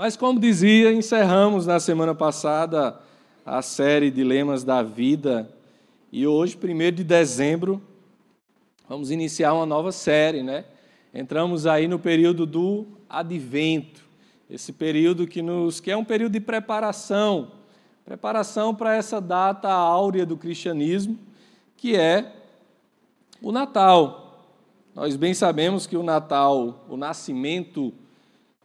Mas, como dizia, encerramos na semana passada a série Dilemas da Vida e hoje, 1º de dezembro, vamos iniciar uma nova série, né? Entramos aí no período do Advento, esse período que é um período de preparação para essa data áurea do cristianismo, que é o Natal. Nós bem sabemos que o Natal, o nascimento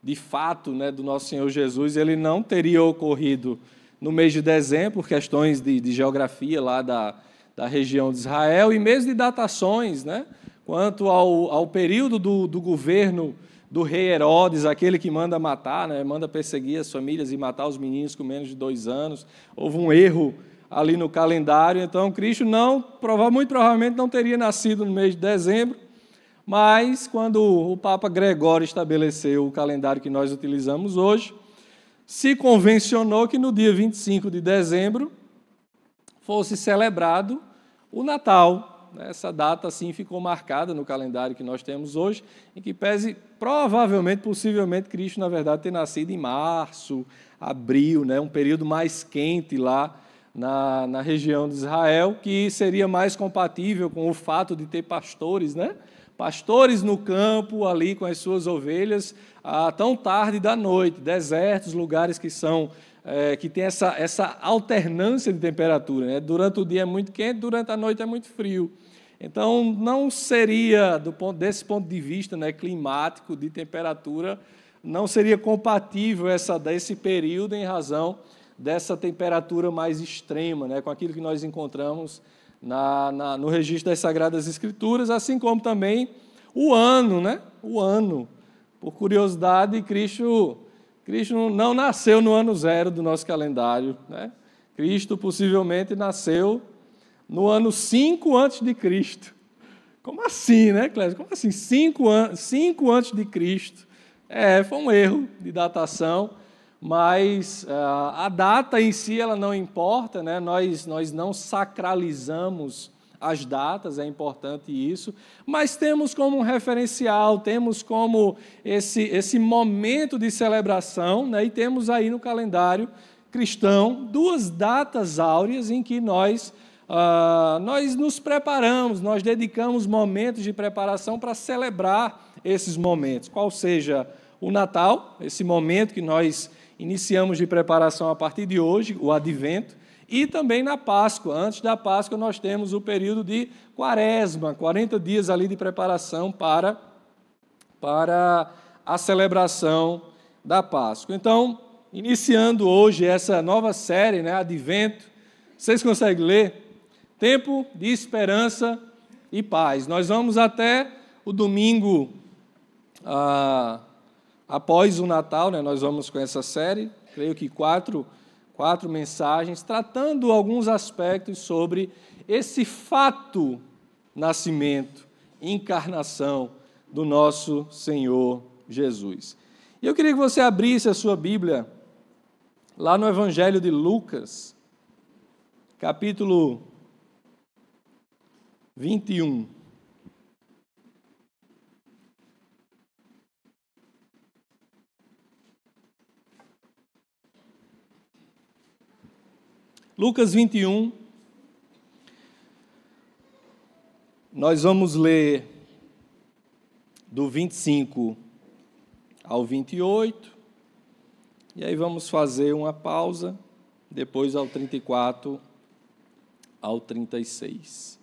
de fato, né, do nosso Senhor Jesus, ele não teria ocorrido no mês de dezembro, por questões de geografia lá da região de Israel, e mesmo de datações, né, quanto ao período do governo do rei Herodes, aquele que manda matar, né, manda perseguir as famílias e matar os meninos com menos de 2 anos. Houve um erro ali no calendário, então Cristo muito provavelmente não teria nascido no mês de dezembro, mas quando o Papa Gregório estabeleceu o calendário que nós utilizamos hoje, se convencionou que no dia 25 de dezembro fosse celebrado o Natal. Essa data, assim, ficou marcada no calendário que nós temos hoje, em que pese, provavelmente, possivelmente, Cristo, na verdade, ter nascido em março, abril, né, um período mais quente lá na região de Israel, que seria mais compatível com o fato de ter pastores, né? Pastores no campo, ali com as suas ovelhas, tão tarde da noite, desertos, lugares que tem essa alternância de temperatura, né? Durante o dia é muito quente, durante a noite é muito frio. Então, não seria, desse ponto de vista, né, climático, de temperatura, não seria compatível esse período em razão dessa temperatura mais extrema, né, com aquilo que nós encontramos no registro das Sagradas Escrituras, assim como também o ano, né? O ano. Por curiosidade, Cristo não nasceu no ano 0 do nosso calendário, né? Cristo possivelmente nasceu no ano 5 antes de Cristo. Como assim, né, Clécio? Como assim? 5 antes de Cristo. Foi um erro de datação, mas a data em si ela não importa, né? Nós não sacralizamos as datas, é importante isso, mas temos como um referencial, temos como esse momento de celebração, né? E temos aí no calendário cristão 2 datas áureas em que nós nos preparamos, nós dedicamos momentos de preparação para celebrar esses momentos, qual seja o Natal, esse momento que nós iniciamos de preparação a partir de hoje, o Advento, e também na Páscoa. Antes da Páscoa, nós temos o período de Quaresma, 40 dias ali de preparação para a celebração da Páscoa. Então, iniciando hoje essa nova série, né, Advento, vocês conseguem ler? Tempo de esperança e paz. Nós vamos até o domingo após o Natal, né, nós vamos com essa série, creio que quatro mensagens, tratando alguns aspectos sobre esse fato, nascimento, encarnação do nosso Senhor Jesus. E eu queria que você abrisse a sua Bíblia lá no Evangelho de Lucas, capítulo 21. Lucas 21, nós vamos ler do 25 ao 28, e aí vamos fazer uma pausa, depois ao 34 ao 36.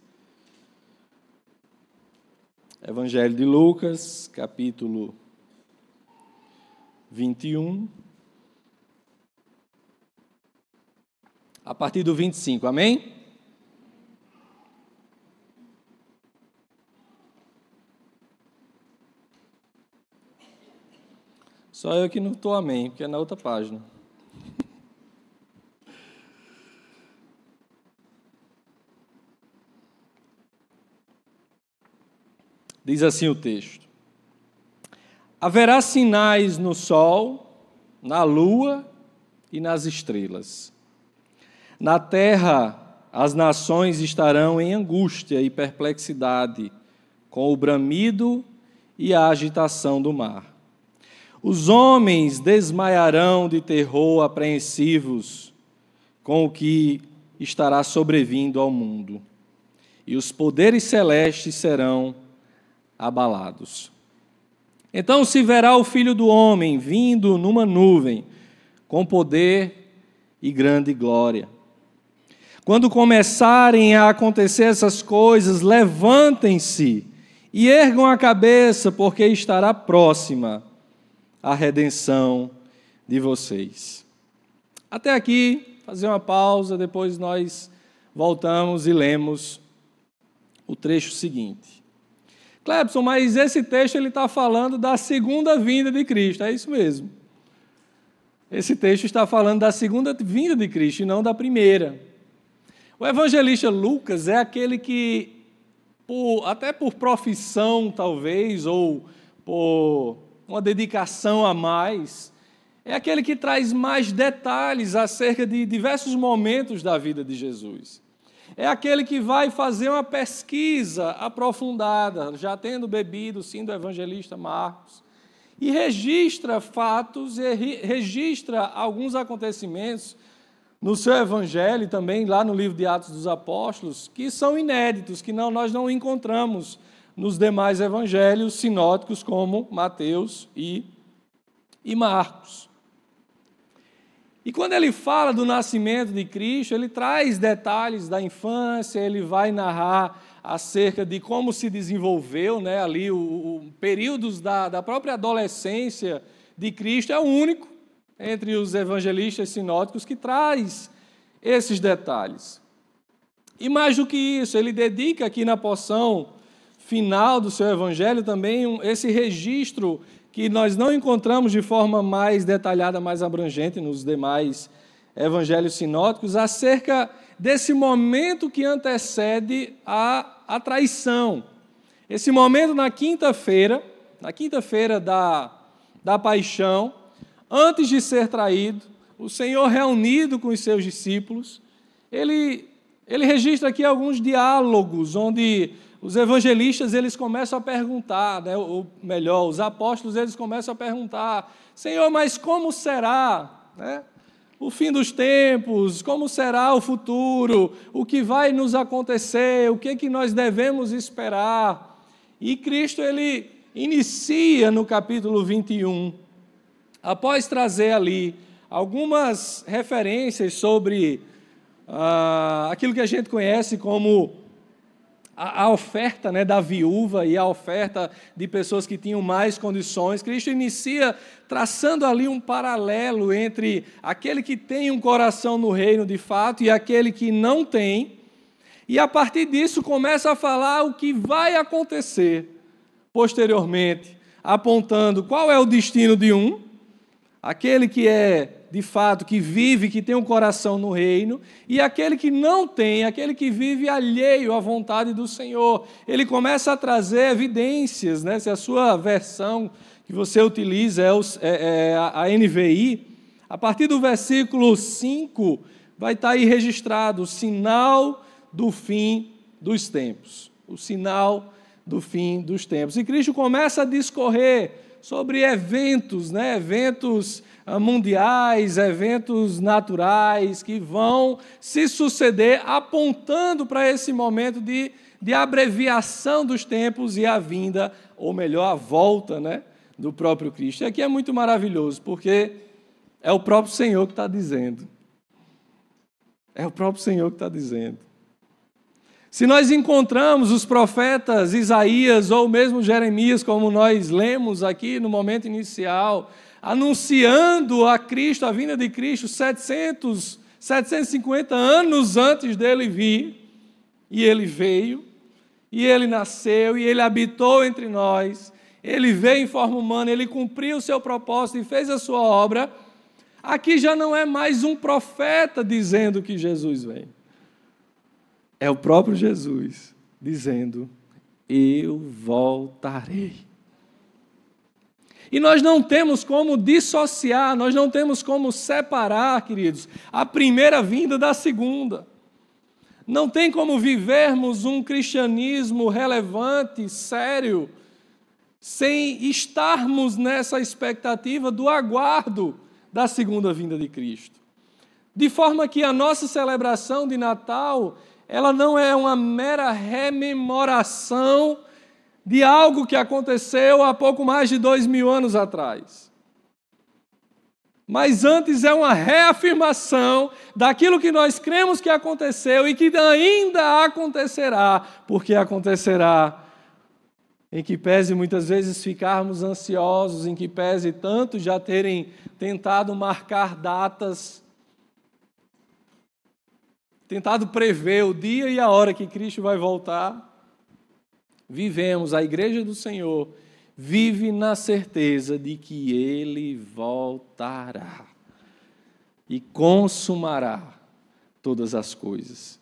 Evangelho de Lucas, capítulo 21, a partir do 25, amém? Só eu que não estou amém, porque é na outra página. Diz assim o texto: haverá sinais no sol, na lua e nas estrelas. Na terra, as nações estarão em angústia e perplexidade, com o bramido e a agitação do mar. Os homens desmaiarão de terror apreensivos com o que estará sobrevindo ao mundo, e os poderes celestes serão abalados. Então se verá o Filho do Homem vindo numa nuvem, com poder e grande glória. Quando começarem a acontecer essas coisas, levantem-se e ergam a cabeça, porque estará próxima a redenção de vocês. Até aqui, fazer uma pausa, depois nós voltamos e lemos o trecho seguinte. Clebson, mas esse texto ele está falando da segunda vinda de Cristo, é isso mesmo. Esse texto está falando da segunda vinda de Cristo e não da primeira. O evangelista Lucas é aquele que, até por profissão talvez, ou por uma dedicação a mais, é aquele que traz mais detalhes acerca de diversos momentos da vida de Jesus. É aquele que vai fazer uma pesquisa aprofundada, já tendo bebido, sim, do evangelista Marcos, e registra fatos, e registra alguns acontecimentos no seu evangelho, também lá no livro de Atos dos Apóstolos, que são inéditos, que nós não encontramos nos demais evangelhos sinóticos, como Mateus e Marcos. E quando ele fala do nascimento de Cristo, ele traz detalhes da infância, ele vai narrar acerca de como se desenvolveu, né, ali períodos da própria adolescência de Cristo. É o único entre os evangelistas sinóticos que traz esses detalhes. E mais do que isso, ele dedica aqui na porção final do seu evangelho também esse registro que nós não encontramos de forma mais detalhada, mais abrangente nos demais evangelhos sinóticos, acerca desse momento que antecede a traição. Esse momento na quinta-feira da paixão, antes de ser traído, o Senhor reunido com os seus discípulos, ele registra aqui alguns diálogos, onde os evangelistas eles começam a perguntar, né, ou melhor, os apóstolos eles começam a perguntar: Senhor, mas como será, né, o fim dos tempos? Como será o futuro? O que vai nos acontecer? O que nós devemos esperar? E Cristo ele inicia no capítulo 21, após trazer ali algumas referências sobre aquilo que a gente conhece como a oferta, né, da viúva e a oferta de pessoas que tinham mais condições. Cristo inicia traçando ali um paralelo entre aquele que tem um coração no reino de fato e aquele que não tem, e a partir disso começa a falar o que vai acontecer posteriormente, apontando qual é o destino de um, aquele que é de fato, que vive, que tem um coração no reino, e aquele que não tem, aquele que vive alheio à vontade do Senhor. Ele começa a trazer evidências, né? Se a sua versão que você utiliza é a NVI, a partir do versículo 5, vai estar aí registrado o sinal do fim dos tempos. O sinal do fim dos tempos. E Cristo começa a discorrer sobre eventos, né? Eventos mundiais, eventos naturais que vão se suceder, apontando para esse momento de abreviação dos tempos e a vinda, ou melhor, a volta, né, do próprio Cristo. E aqui é muito maravilhoso, porque é o próprio Senhor que está dizendo. É o próprio Senhor que está dizendo. Se nós encontramos os profetas Isaías ou mesmo Jeremias, como nós lemos aqui no momento inicial, anunciando a Cristo, a vinda de Cristo, 750 anos antes dele vir, e ele veio, e ele nasceu, e ele habitou entre nós, ele veio em forma humana, ele cumpriu o seu propósito e fez a sua obra. Aqui já não é mais um profeta dizendo que Jesus vem. É o próprio Jesus dizendo: eu voltarei. E nós não temos como dissociar, nós não temos como separar, queridos, a primeira vinda da segunda. Não tem como vivermos um cristianismo relevante, sério, sem estarmos nessa expectativa do aguardo da segunda vinda de Cristo. De forma que a nossa celebração de Natal, ela não é uma mera rememoração de algo que aconteceu há pouco mais de 2000 anos atrás. Mas antes é uma reafirmação daquilo que nós cremos que aconteceu e que ainda acontecerá, porque acontecerá. Em que pese muitas vezes ficarmos ansiosos, em que pese tanto já terem tentado marcar datas, tentado prever o dia e a hora que Cristo vai voltar, vivemos, a igreja do Senhor vive na certeza de que Ele voltará e consumará todas as coisas.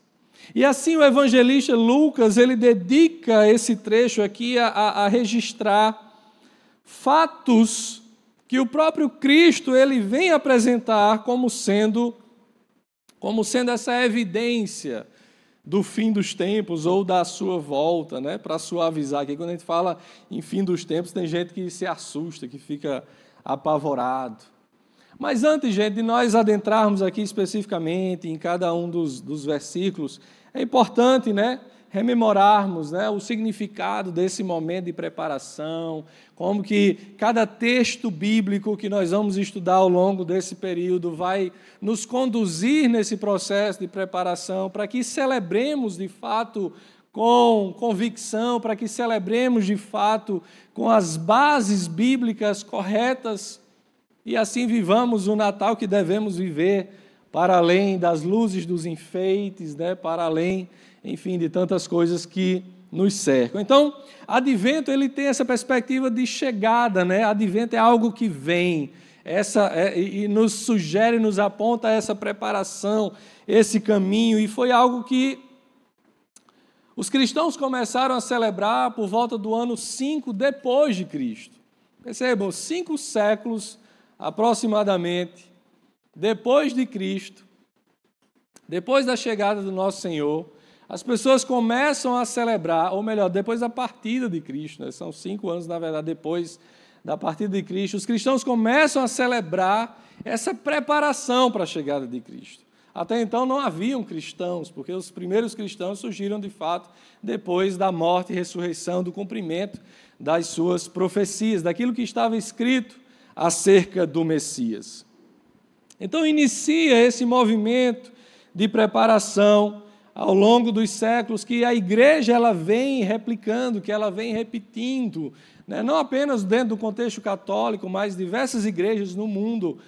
E assim o evangelista Lucas, ele dedica esse trecho aqui a registrar fatos que o próprio Cristo ele vem apresentar como sendo essa evidência do fim dos tempos ou da sua volta, né? Para suavizar aqui, quando a gente fala em fim dos tempos, tem gente que se assusta, que fica apavorado. Mas antes, gente, de nós adentrarmos aqui especificamente em cada um dos versículos, é importante, né, rememorarmos, né, o significado desse momento de preparação, como que cada texto bíblico que nós vamos estudar ao longo desse período vai nos conduzir nesse processo de preparação para que celebremos de fato com convicção, para que celebremos de fato com as bases bíblicas corretas e assim vivamos o Natal que devemos viver para além das luzes dos enfeites, né, para além, enfim, de tantas coisas que nos cercam. Então, Advento ele tem essa perspectiva de chegada, né? Advento é algo que vem, e nos sugere, nos aponta essa preparação, esse caminho, e foi algo que os cristãos começaram a celebrar por volta do ano 5 depois de Cristo. Percebam, 5 séculos aproximadamente depois de Cristo, depois da chegada do nosso Senhor, as pessoas começam a celebrar, ou melhor, depois da partida de Cristo, né? São 5 anos, na verdade, depois da partida de Cristo, os cristãos começam a celebrar essa preparação para a chegada de Cristo. Até então não haviam cristãos, porque os primeiros cristãos surgiram, de fato, depois da morte e ressurreição, do cumprimento das suas profecias, daquilo que estava escrito acerca do Messias. Então inicia esse movimento de preparação ao longo dos séculos que a igreja ela vem replicando, que ela vem repetindo, né? Não apenas dentro do contexto católico, mas diversas igrejas no mundo,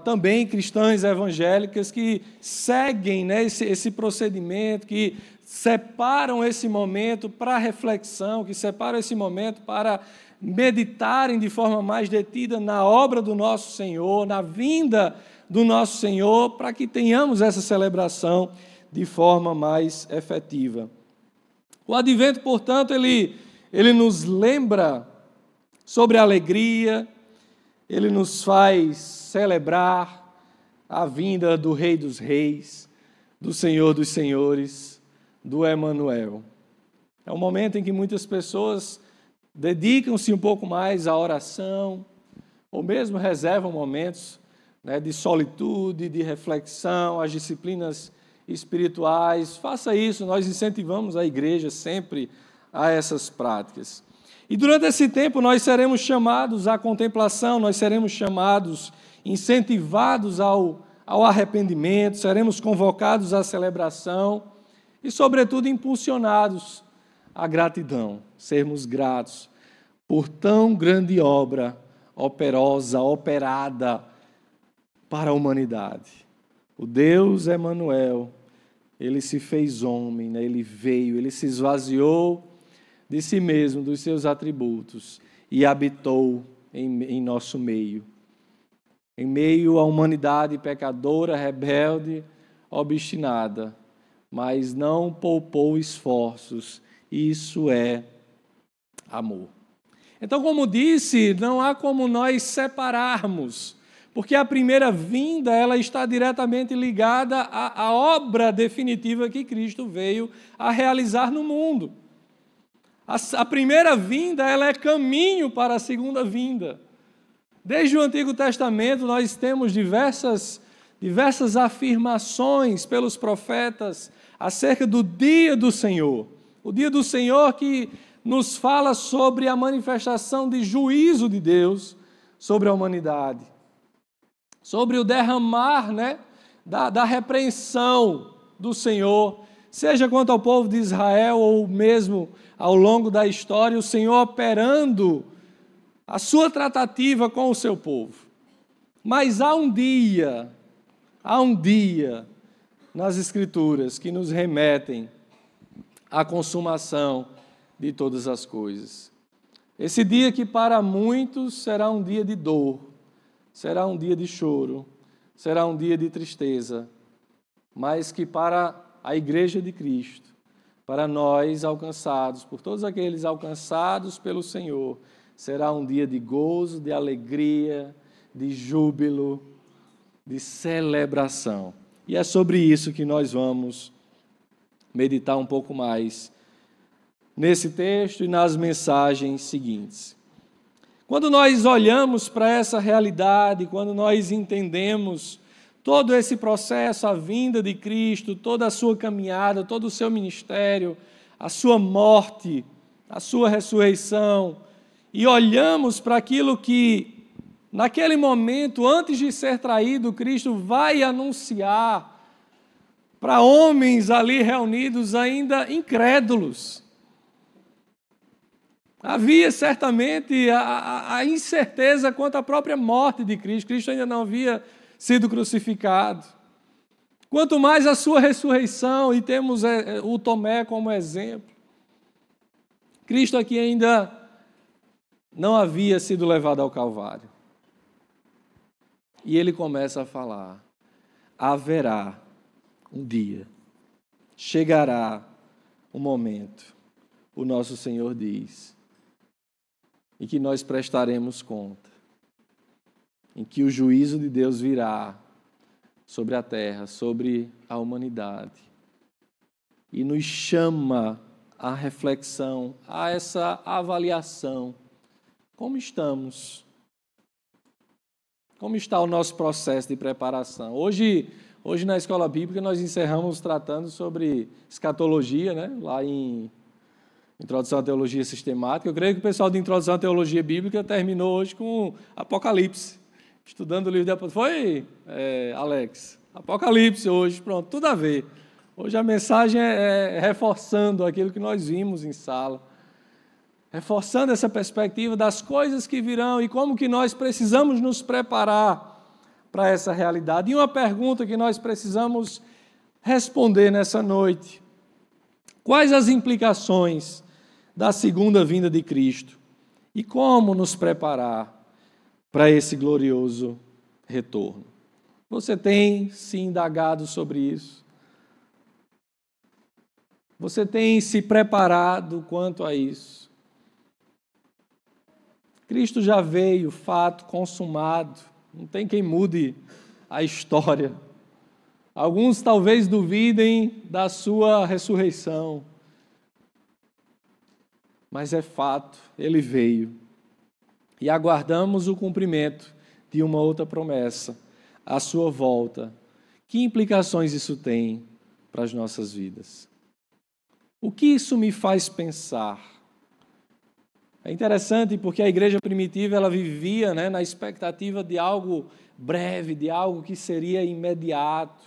também cristãs evangélicas que seguem, né, esse procedimento, que separam esse momento para reflexão, que separam esse momento para meditarem de forma mais detida na obra do nosso Senhor, na vinda do nosso Senhor, para que tenhamos essa celebração de forma mais efetiva. O Advento, portanto, ele nos lembra sobre a alegria, ele nos faz celebrar a vinda do Rei dos Reis, do Senhor dos Senhores, do Emanuel. É um momento em que muitas pessoas dedicam-se um pouco mais à oração, ou mesmo reservam momentos, né, de solitude, de reflexão, as disciplinas espirituais. Faça isso, nós incentivamos a igreja sempre a essas práticas. E durante esse tempo nós seremos chamados à contemplação, nós seremos chamados, incentivados ao arrependimento, seremos convocados à celebração e, sobretudo, impulsionados à gratidão, sermos gratos por tão grande obra operosa, operada para a humanidade. O Deus Emanuel, Ele se fez homem, né? Ele veio, Ele se esvaziou de si mesmo, dos seus atributos, e habitou em nosso meio. Em meio à humanidade pecadora, rebelde, obstinada, mas não poupou esforços. Isso é amor. Então, como disse, não há como nós separarmos, porque a primeira vinda ela está diretamente ligada à obra definitiva que Cristo veio a realizar no mundo. A primeira vinda, ela é caminho para a segunda vinda. Desde o Antigo Testamento, nós temos diversas afirmações pelos profetas acerca do dia do Senhor. O dia do Senhor que nos fala sobre a manifestação de juízo de Deus sobre a humanidade. Sobre o derramar, da repreensão do Senhor, seja quanto ao povo de Israel ou mesmo ao longo da história, o Senhor operando a sua tratativa com o seu povo. Mas há um dia nas Escrituras que nos remetem à consumação de todas as coisas. Esse dia que para muitos será um dia de dor, será um dia de choro, será um dia de tristeza, mas que para a Igreja de Cristo, para nós alcançados, por todos aqueles alcançados pelo Senhor, será um dia de gozo, de alegria, de júbilo, de celebração. E é sobre isso que nós vamos meditar um pouco mais nesse texto e nas mensagens seguintes. Quando nós olhamos para essa realidade, quando nós entendemos todo esse processo, a vinda de Cristo, toda a sua caminhada, todo o seu ministério, a sua morte, a sua ressurreição, e olhamos para aquilo que, naquele momento, antes de ser traído, Cristo vai anunciar para homens ali reunidos ainda incrédulos. Havia certamente a incerteza quanto à própria morte de Cristo. Cristo ainda não havia sido crucificado. Quanto mais a sua ressurreição, e temos o Tomé como exemplo. Cristo aqui ainda não havia sido levado ao Calvário. E ele começa a falar: haverá um dia, chegará um momento, o nosso Senhor diz, em que nós prestaremos conta, em que o juízo de Deus virá sobre a terra, sobre a humanidade, e nos chama à reflexão, a essa avaliação. Como estamos? Como está o nosso processo de preparação? Hoje na Escola Bíblica, nós encerramos tratando sobre escatologia, lá em Introdução à Teologia Sistemática. Eu creio que o pessoal de Introdução à Teologia Bíblica terminou hoje com Apocalipse. Estudando o livro de Apocalipse. Foi, Alex? Apocalipse hoje, pronto, tudo a ver. Hoje a mensagem é reforçando aquilo que nós vimos em sala. Reforçando essa perspectiva das coisas que virão e como que nós precisamos nos preparar para essa realidade. E uma pergunta que nós precisamos responder nessa noite: quais as implicações da segunda vinda de Cristo e como nos preparar para esse glorioso retorno? Você tem se indagado sobre isso? Você tem se preparado quanto a isso? Cristo já veio, fato consumado, não tem quem mude a história. Alguns talvez duvidem da sua ressurreição, mas é fato, ele veio. E aguardamos o cumprimento de uma outra promessa, a sua volta. Que implicações isso tem para as nossas vidas? O que isso me faz pensar? É interessante porque a igreja primitiva ela vivia na expectativa de algo breve, de algo que seria imediato.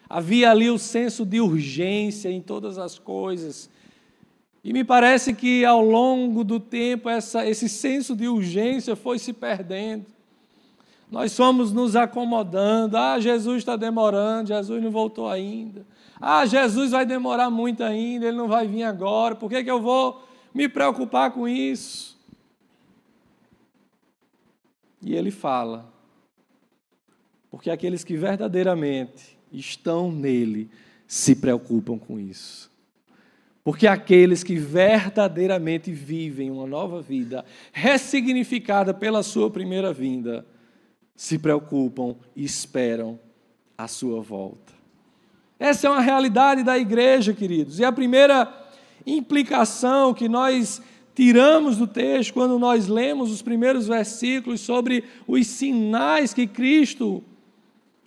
Havia ali o senso de urgência em todas as coisas. E me parece que ao longo do tempo esse senso de urgência foi se perdendo. Nós fomos nos acomodando. Jesus está demorando, Jesus não voltou ainda. Jesus vai demorar muito ainda, ele não vai vir agora. Por que eu vou me preocupar com isso? E ele fala, porque aqueles que verdadeiramente estão nele se preocupam com isso. Porque aqueles que verdadeiramente vivem uma nova vida, ressignificada pela sua primeira vinda, se preocupam e esperam a sua volta. Essa é uma realidade da igreja, queridos. E a primeira implicação que nós tiramos do texto quando nós lemos os primeiros versículos sobre os sinais que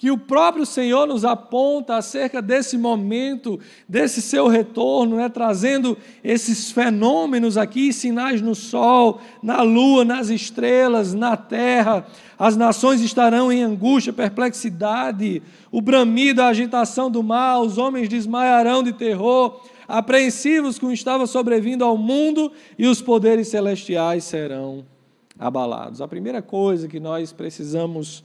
o próprio Senhor nos aponta acerca desse momento, desse seu retorno, né? Trazendo esses fenômenos aqui, sinais no sol, na lua, nas estrelas, na terra. As nações estarão em angústia, perplexidade, o bramido, a agitação do mar, os homens desmaiarão de terror, apreensivos com o que estava sobrevindo ao mundo, e os poderes celestiais serão abalados. A primeira coisa que nós precisamos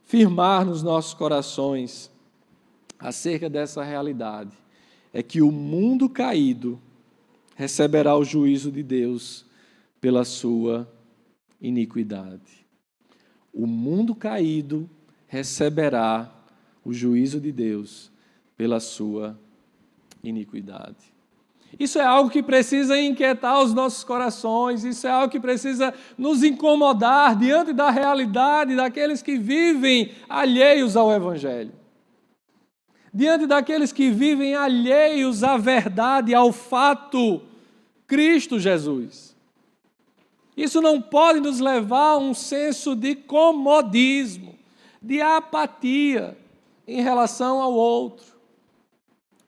firmar nos nossos corações acerca dessa realidade é que o mundo caído receberá o juízo de Deus pela sua iniquidade. O mundo caído receberá o juízo de Deus pela sua iniquidade. Isso é algo que precisa inquietar os nossos corações, isso é algo que precisa nos incomodar diante da realidade daqueles que vivem alheios ao Evangelho. Diante daqueles que vivem alheios à verdade, ao fato Cristo Jesus. Isso não pode nos levar a um senso de comodismo, de apatia em relação ao outro.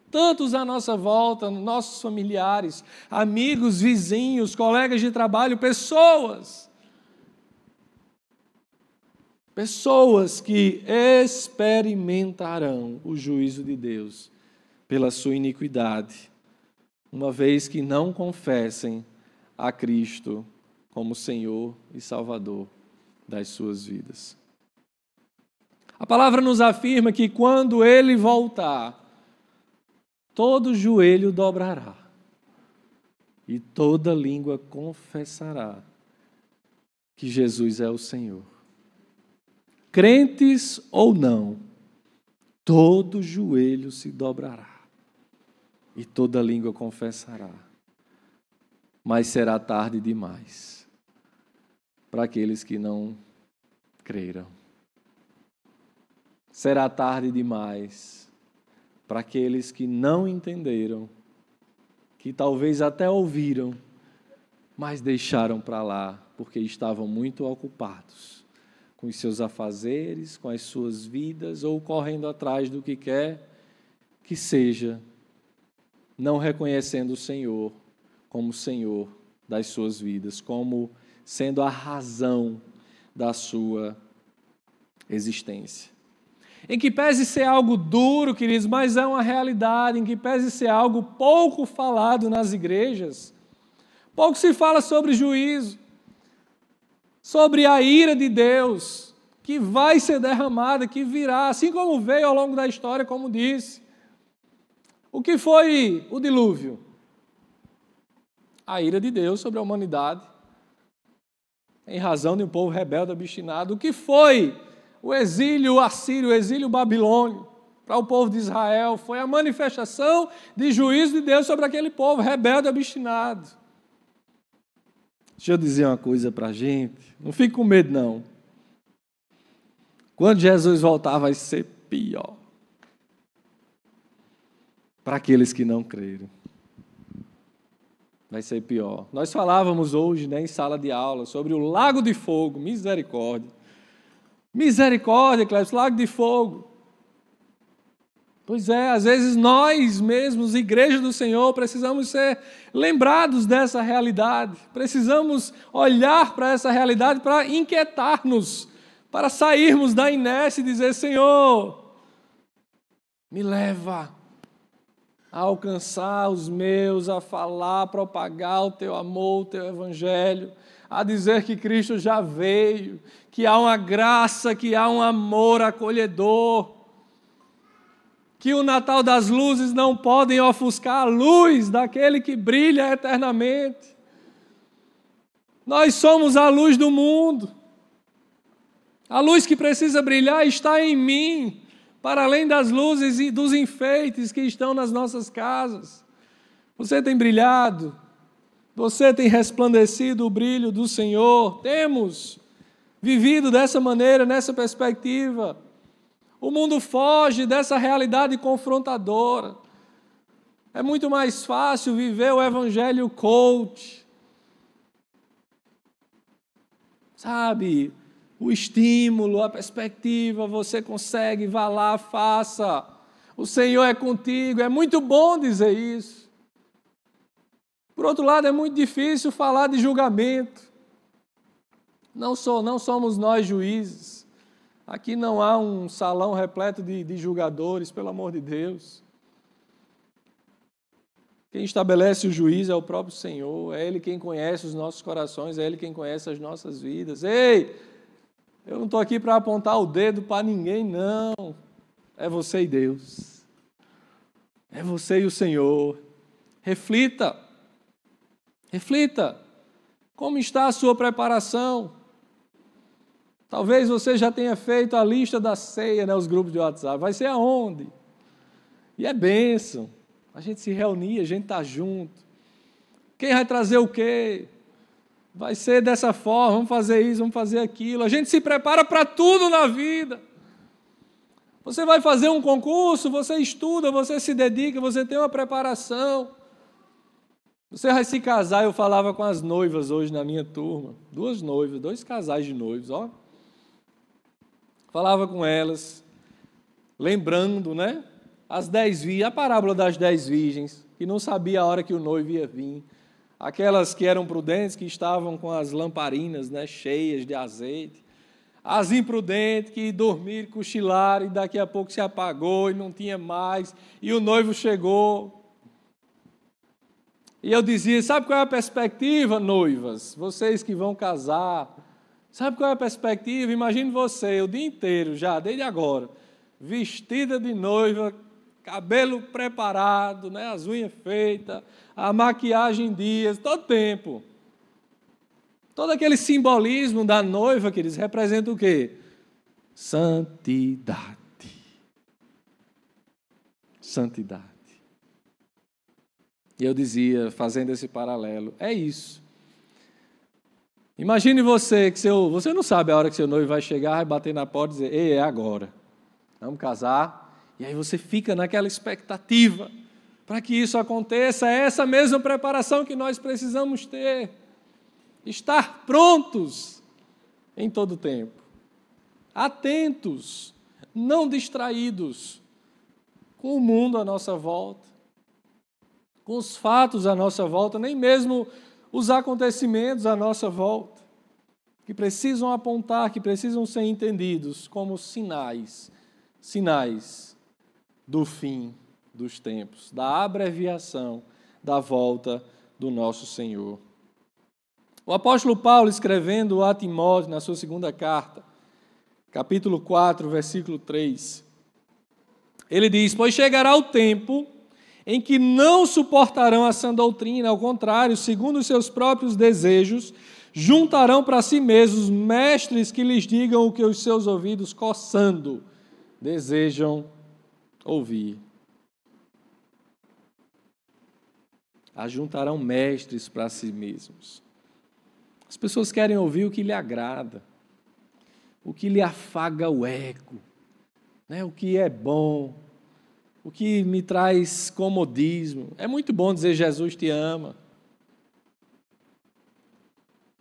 Tantos à nossa volta, nossos familiares, amigos, vizinhos, colegas de trabalho, pessoas que experimentarão o juízo de Deus pela sua iniquidade, uma vez que não confessem a Cristo como Senhor e Salvador das suas vidas. A palavra nos afirma que quando Ele voltar, todo joelho dobrará e toda língua confessará que Jesus é o Senhor. Crentes ou não, todo joelho se dobrará e toda língua confessará. Mas será tarde demais para aqueles que não creram. Será tarde demais para aqueles que não entenderam, que talvez até ouviram, mas deixaram para lá, porque estavam muito ocupados com os seus afazeres, com as suas vidas, ou correndo atrás do que quer que seja, não reconhecendo o Senhor como Senhor das suas vidas, como sendo a razão da sua existência. Em que pese ser algo duro, queridos, mas é uma realidade, em que pese ser algo pouco falado nas igrejas, pouco se fala sobre juízo, sobre a ira de Deus, que vai ser derramada, que virá, assim como veio ao longo da história, como disse. O que foi o dilúvio? A ira de Deus sobre a humanidade, em razão de um povo rebelde, obstinado. O que foi o exílio assírio, o exílio babilônio para o povo de Israel? Foi a manifestação de juízo de Deus sobre aquele povo rebelde, obstinado. Deixa eu dizer uma coisa para a gente, não fique com medo não. Quando Jesus voltar vai ser pior para aqueles que não creram. Vai ser pior. Nós falávamos hoje, em sala de aula sobre o lago de fogo, misericórdia. Misericórdia, Cléber, lago de fogo. Pois é, às vezes nós mesmos, igreja do Senhor, precisamos ser lembrados dessa realidade. Precisamos olhar para essa realidade para inquietar-nos, para sairmos da inércia e dizer: Senhor, me leva a alcançar os meus, a falar, a propagar o teu amor, o teu evangelho, a dizer que Cristo já veio, que há uma graça, que há um amor acolhedor, que o Natal das luzes não podem ofuscar a luz daquele que brilha eternamente. Nós somos a luz do mundo. A luz que precisa brilhar está em mim, para além das luzes e dos enfeites que estão nas nossas casas. Você tem brilhado, você tem resplandecido o brilho do Senhor. Temos vivido dessa maneira, nessa perspectiva. O mundo foge dessa realidade confrontadora. É muito mais fácil viver o evangelho coach. Sabe? O estímulo, a perspectiva, você consegue, vá lá, faça. O Senhor é contigo. É muito bom dizer isso. Por outro lado, é muito difícil falar de julgamento. Não somos nós juízes. Aqui não há um salão repleto de julgadores, pelo amor de Deus. Quem estabelece o juízo é o próprio Senhor. É Ele quem conhece os nossos corações, é Ele quem conhece as nossas vidas. Ei, eu não estou aqui para apontar o dedo para ninguém, não. É você e Deus. É você e o Senhor. Reflita. Reflita. Como está a sua preparação? Talvez você já tenha feito a lista da ceia, né, os grupos de WhatsApp. Vai ser aonde? E é bênção. A gente se reunir, a gente está junto. Quem vai trazer o quê? Vai ser dessa forma, vamos fazer isso, vamos fazer aquilo. A gente se prepara para tudo na vida. Você vai fazer um concurso, você estuda, você se dedica, você tem uma preparação. Você vai se casar, eu falava com as noivas hoje na minha turma. 2 noivas, 2 casais de noivos, ó. Falava com elas, lembrando, né? A parábola das 10 virgens, que não sabia a hora que o noivo ia vir. Aquelas que eram prudentes, que estavam com as lamparinas, né, cheias de azeite. As imprudentes, que dormiram, cochilaram, e daqui a pouco se apagou e não tinha mais. E o noivo chegou. E eu dizia, sabe qual é a perspectiva, noivas? Vocês que vão casar. Sabe qual é a perspectiva? Imagine você, o dia inteiro, já, desde agora, vestida de noiva, cabelo preparado, né, as unhas feitas, a maquiagem em dias, todo tempo. Todo aquele simbolismo da noiva, queridos, representa o quê? Santidade. Santidade. E eu dizia, fazendo esse paralelo, é isso. Imagine você, que você não sabe a hora que seu noivo vai chegar, vai bater na porta e dizer, ei, é agora, vamos casar. E aí você fica naquela expectativa para que isso aconteça. É essa mesma preparação que nós precisamos ter. Estar prontos em todo o tempo. Atentos, não distraídos com o mundo à nossa volta, com os fatos à nossa volta, nem mesmo os acontecimentos à nossa volta, que precisam apontar, que precisam ser entendidos como sinais do fim dos tempos, da abreviação da volta do nosso Senhor. O apóstolo Paulo, escrevendo a Timóteo, na sua 2ª carta, capítulo 4, versículo 3, ele diz, pois chegará o tempo em que não suportarão a sã doutrina, ao contrário, segundo os seus próprios desejos, juntarão para si mesmos mestres que lhes digam o que os seus ouvidos, coçando, desejam ouvir. Ajuntarão mestres para si mesmos. As pessoas querem ouvir o que lhe agrada, o que lhe afaga o ego, né? O que é bom, o que me traz comodismo. É muito bom dizer Jesus te ama.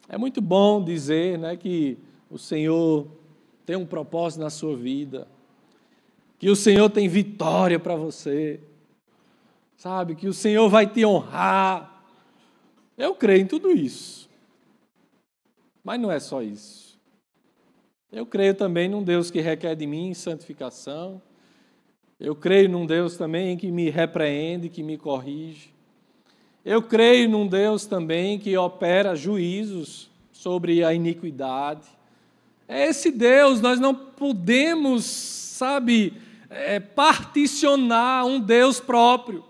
É muito bom dizer, né, que o Senhor tem um propósito na sua vida, que o Senhor tem vitória para você, sabe, que o Senhor vai te honrar. Eu creio em tudo isso. Mas não é só isso. Eu creio também num Deus que requer de mim santificação. Eu creio num Deus também que me repreende, que me corrige. Eu creio num Deus também que opera juízos sobre a iniquidade. É esse Deus, nós não podemos, sabe, particionar um Deus próprio,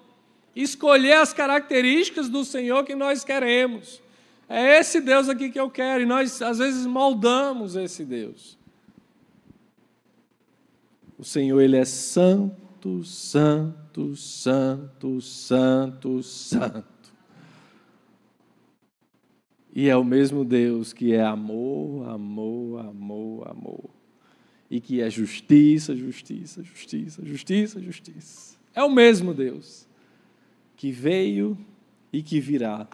escolher as características do Senhor que nós queremos. É esse Deus aqui que eu quero, e nós às vezes moldamos esse Deus. O Senhor, Ele é santo, santo, santo, santo, santo. E é o mesmo Deus que é amor, amor, amor, amor. E que é justiça, justiça, justiça, justiça, justiça. É o mesmo Deus que veio e que virá.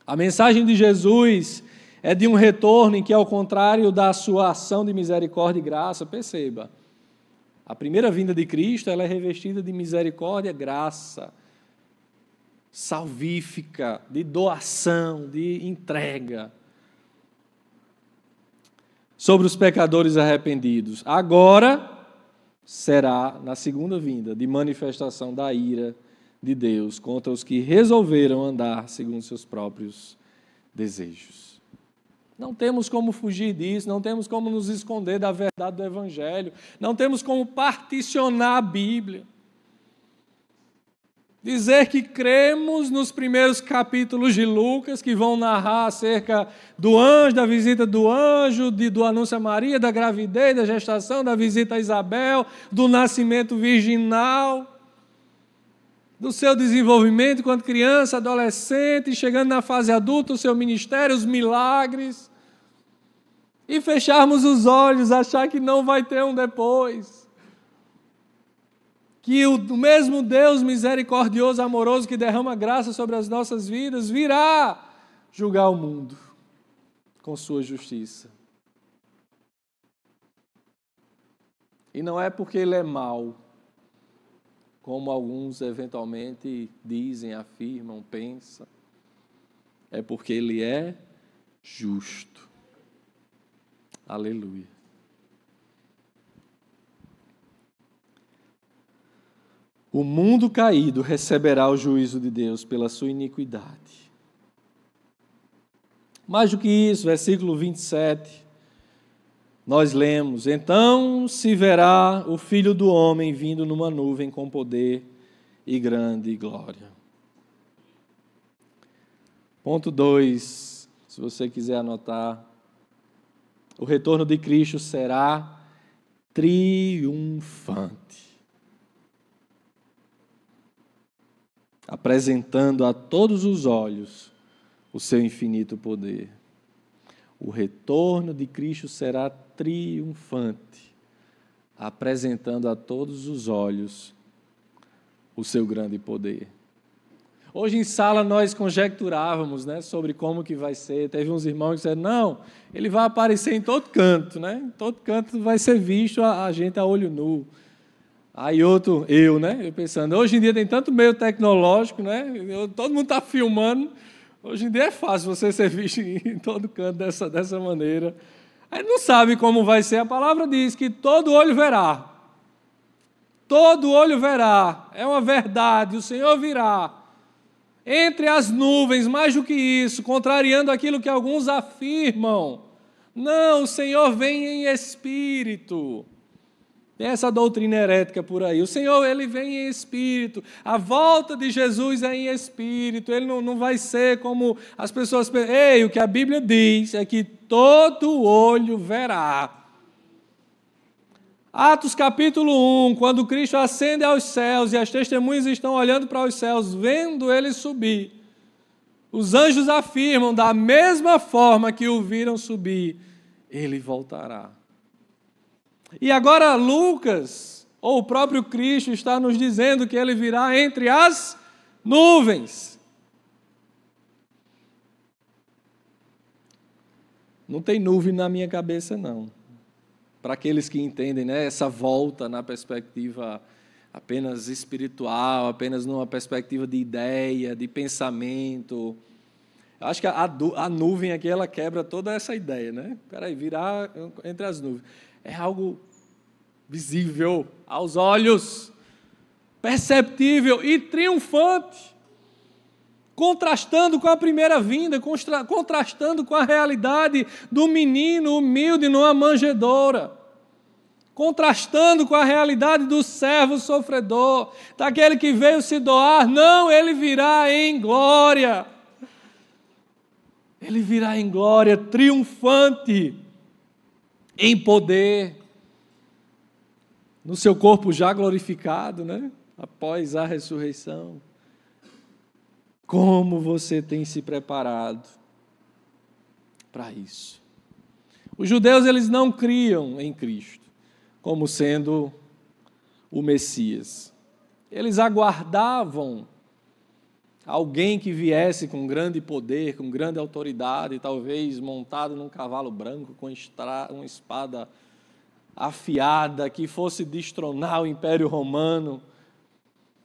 A mensagem de Jesus é de um retorno em que, ao contrário da sua ação de misericórdia e graça, perceba, a primeira vinda de Cristo ela é revestida de misericórdia e graça, salvífica, de doação, de entrega sobre os pecadores arrependidos. Agora será, na segunda vinda, de manifestação da ira de Deus contra os que resolveram andar segundo seus próprios desejos. Não temos como fugir disso, não temos como nos esconder da verdade do Evangelho, não temos como particionar a Bíblia. Dizer que cremos nos primeiros capítulos de Lucas, que vão narrar acerca do anjo, da visita do anjo, do anúncio a Maria, da gravidez, da gestação, da visita a Isabel, do nascimento virginal, do seu desenvolvimento enquanto criança, adolescente, chegando na fase adulta, o seu ministério, os milagres, e fecharmos os olhos, achar que não vai ter um depois. Que o mesmo Deus misericordioso, amoroso, que derrama graça sobre as nossas vidas, virá julgar o mundo com sua justiça. E não é porque ele é mau, como alguns eventualmente dizem, afirmam, pensam. É porque ele é justo. Aleluia. O mundo caído receberá o juízo de Deus pela sua iniquidade. Mais do que isso, versículo 27, nós lemos: então se verá o Filho do Homem vindo numa nuvem com poder e grande glória. Ponto 2, se você quiser anotar, o retorno de Cristo será triunfante, apresentando a todos os olhos o seu infinito poder. O retorno de Cristo será triunfante, apresentando a todos os olhos o seu grande poder. Hoje em sala nós conjecturávamos, sobre como que vai ser. Teve uns irmãos que disseram, não, ele vai aparecer em todo canto, Em todo canto vai ser visto a gente a olho nu. Aí outro, eu pensando, hoje em dia tem tanto meio tecnológico, todo mundo está filmando, hoje em dia é fácil você ser visto em todo canto dessa maneira. Aí não sabe como vai ser, a palavra diz que todo olho verá. Todo olho verá, é uma verdade, o Senhor virá. Entre as nuvens, mais do que isso, contrariando aquilo que alguns afirmam. Não, o Senhor vem em espírito. Tem essa doutrina herética por aí. O Senhor, ele vem em espírito. A volta de Jesus é em espírito. Ele não vai ser como as pessoas pensam. Ei, o que a Bíblia diz é que todo olho verá. Atos capítulo 1, quando Cristo ascende aos céus e as testemunhas estão olhando para os céus, vendo ele subir, os anjos afirmam, da mesma forma que o viram subir, ele voltará. E agora Lucas, ou o próprio Cristo, está nos dizendo que ele virá entre as nuvens. Não tem nuvem na minha cabeça, não. Para aqueles que entendem, essa volta na perspectiva apenas espiritual, apenas numa perspectiva de ideia, de pensamento. Eu acho que a nuvem aqui, ela quebra toda essa ideia, Peraí, virar entre as nuvens. É algo visível aos olhos, perceptível e triunfante, contrastando com a primeira vinda, contrastando com a realidade do menino humilde numa manjedoura, contrastando com a realidade do servo sofredor, daquele que veio se doar. Não, ele virá em glória. Ele virá em glória, triunfante, em poder, no seu corpo já glorificado, após a ressurreição. Como você tem se preparado para isso? Os judeus, eles não criam em Cristo como sendo o Messias. Eles aguardavam alguém que viesse com grande poder, com grande autoridade, talvez montado num cavalo branco, com uma espada afiada, que fosse destronar o Império Romano,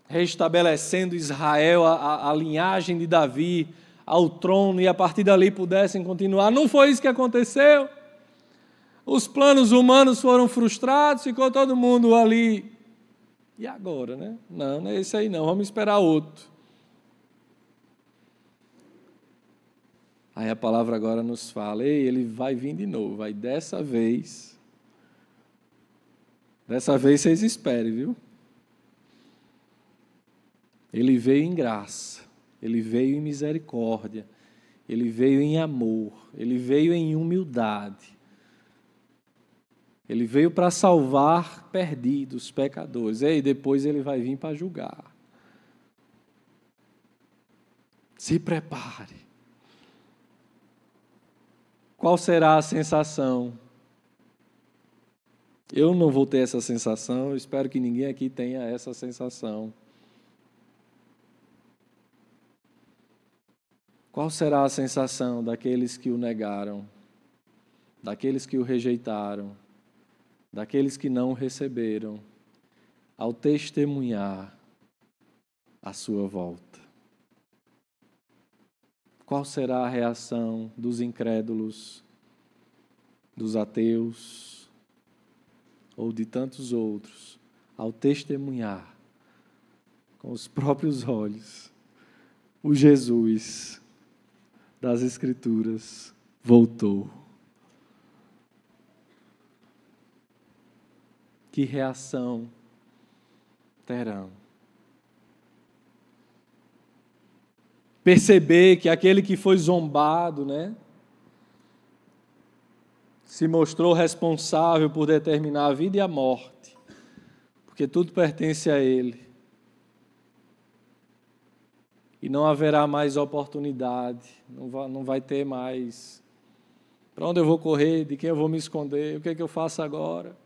restabelecendo Israel, a linhagem de Davi ao trono, e a partir dali pudessem continuar. Não foi isso que aconteceu. Os planos humanos foram frustrados, ficou todo mundo ali. E agora, né? Não é esse aí não, vamos esperar outro. Aí a palavra agora nos fala, ei, ele vai vir de novo, vai dessa vez vocês esperem, viu? Ele veio em graça, ele veio em misericórdia, ele veio em amor, ele veio em humildade. Ele veio para salvar perdidos, pecadores. E depois ele vai vir para julgar. Se prepare. Qual será a sensação? Eu não vou ter essa sensação, eu espero que ninguém aqui tenha essa sensação. Qual será a sensação daqueles que o negaram, daqueles que o rejeitaram, daqueles que não o receberam, ao testemunhar a sua volta? Qual será a reação dos incrédulos, dos ateus ou de tantos outros, ao testemunhar com os próprios olhos o Jesus das Escrituras voltou? Que reação terão? Perceber que aquele que foi zombado, né, se mostrou responsável por determinar a vida e a morte, porque tudo pertence a Ele. E não haverá mais oportunidade, não vai ter mais. Para onde eu vou correr? De quem eu vou me esconder? O que é que eu faço agora?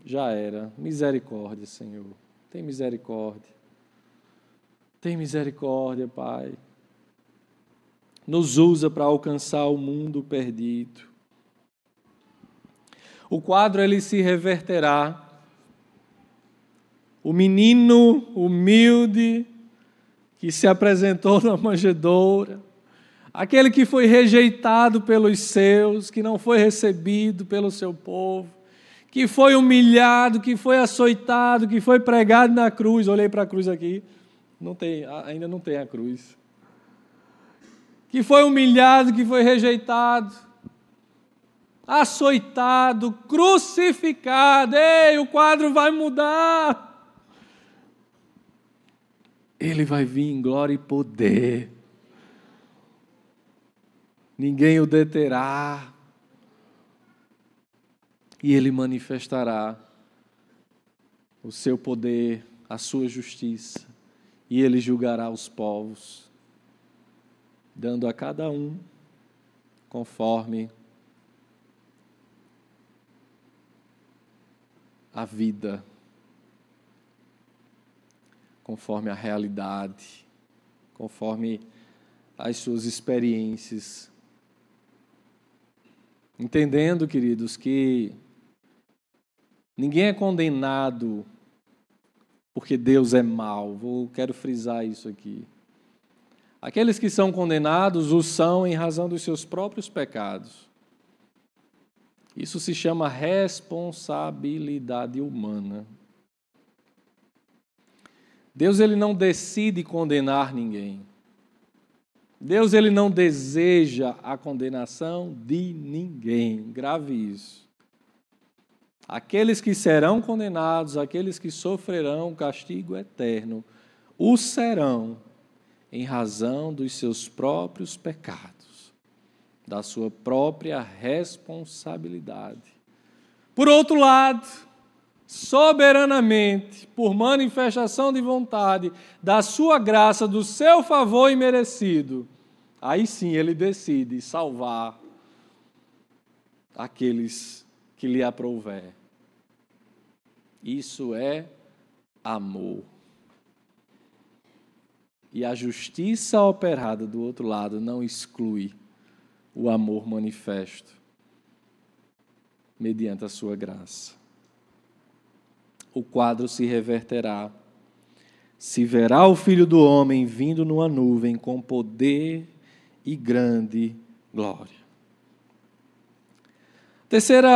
Já era. Misericórdia, Senhor. Tem misericórdia. Tem misericórdia, Pai. Nos usa para alcançar o mundo perdido. O quadro ele se reverterá. O menino humilde que se apresentou na manjedoura, aquele que foi rejeitado pelos seus, que não foi recebido pelo seu povo, que foi humilhado, que foi açoitado, que foi pregado na cruz. Olhei para a cruz aqui, ainda não tem a cruz. Que foi humilhado, que foi rejeitado, açoitado, crucificado. Ei, o quadro vai mudar. Ele vai vir em glória e poder. Ninguém o deterá. E Ele manifestará o seu poder, a sua justiça. E Ele julgará os povos, dando a cada um conforme a vida, conforme a realidade, conforme as suas experiências. Entendendo, queridos, que ninguém é condenado porque Deus é mau. Quero frisar isso aqui. Aqueles que são condenados o são em razão dos seus próprios pecados. Isso se chama responsabilidade humana. Deus ele não decide condenar ninguém. Deus ele não deseja a condenação de ninguém. Grave isso. Aqueles que serão condenados, aqueles que sofrerão castigo eterno, o serão em razão dos seus próprios pecados, da sua própria responsabilidade. Por outro lado, soberanamente, por manifestação de vontade, da sua graça, do seu favor imerecido, aí sim ele decide salvar aqueles que lhe aprouver. Isso é amor. E a justiça operada do outro lado não exclui o amor manifesto mediante a sua graça. O quadro se reverterá. Se verá o Filho do Homem vindo numa nuvem com poder e grande glória. Terceiro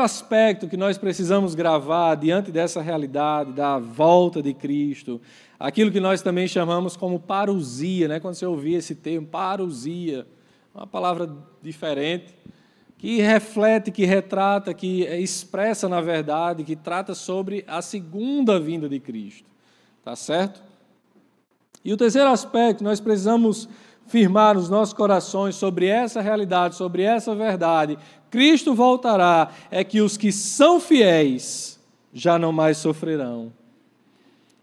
aspecto que nós precisamos gravar diante dessa realidade da volta de Cristo, aquilo que nós também chamamos como parousia, né? Quando você ouvir esse termo, parousia, uma palavra diferente, que reflete, que retrata, que expressa, na verdade, que trata sobre a segunda vinda de Cristo. Tá certo? E o terceiro aspecto, nós precisamos firmar nos nossos corações sobre essa realidade, sobre essa verdade. Cristo voltará, é que os que são fiéis já não mais sofrerão,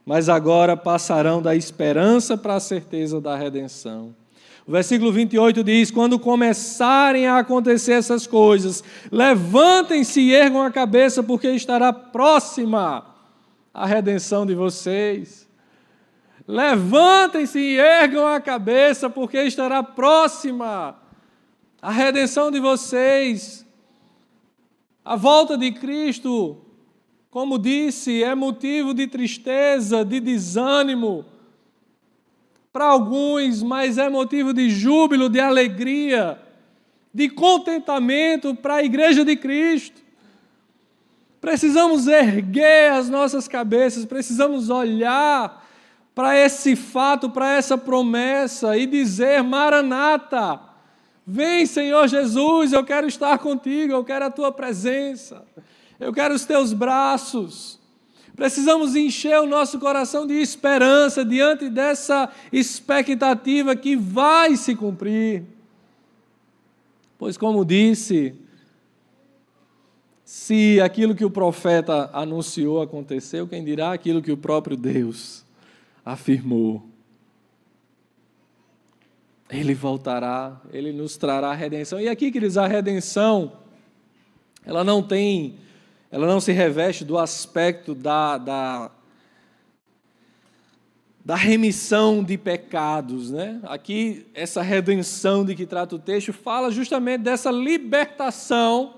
mas agora passarão da esperança para a certeza da redenção. O versículo 28 diz: quando começarem a acontecer essas coisas, levantem-se e ergam a cabeça, porque estará próxima a redenção de vocês. Levantem-se e ergam a cabeça, porque estará próxima a redenção de vocês. A volta de Cristo, como disse, é motivo de tristeza, de desânimo para alguns, mas é motivo de júbilo, de alegria, de contentamento para a igreja de Cristo. Precisamos erguer as nossas cabeças, precisamos olhar para esse fato, para essa promessa e dizer: Maranata, vem, Senhor Jesus, eu quero estar contigo, eu quero a tua presença, eu quero os teus braços. Precisamos encher o nosso coração de esperança diante dessa expectativa que vai se cumprir. Pois, como disse, se aquilo que o profeta anunciou aconteceu, quem dirá aquilo que o próprio Deus afirmou? Ele voltará, Ele nos trará a redenção. E aqui, queridos, a redenção, ela não se reveste do aspecto da remissão de pecados, né? Aqui, essa redenção de que trata o texto fala justamente dessa libertação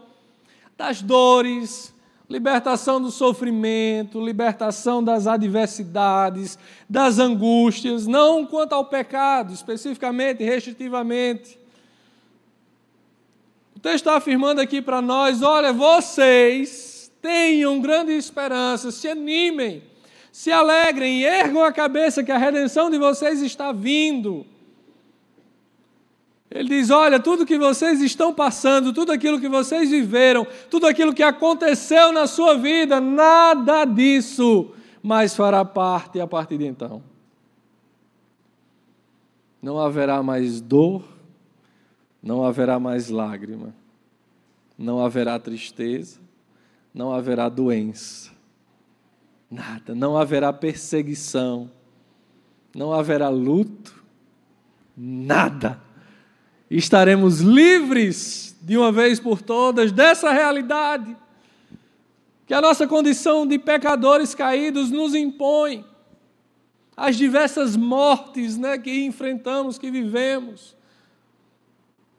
das dores, libertação do sofrimento, libertação das adversidades, das angústias, não quanto ao pecado, especificamente, restritivamente. O texto está afirmando aqui para nós: olha, vocês tenham grande esperança, se animem, se alegrem, ergam a cabeça que a redenção de vocês está vindo. Ele diz: olha, tudo que vocês estão passando, tudo aquilo que vocês viveram, tudo aquilo que aconteceu na sua vida, nada disso mais fará parte a partir de então. Não haverá mais dor, não haverá mais lágrima, não haverá tristeza, não haverá doença, nada, não haverá perseguição, não haverá luto, nada. Estaremos livres de uma vez por todas dessa realidade que a nossa condição de pecadores caídos nos impõe, as diversas mortes, né, que enfrentamos, que vivemos,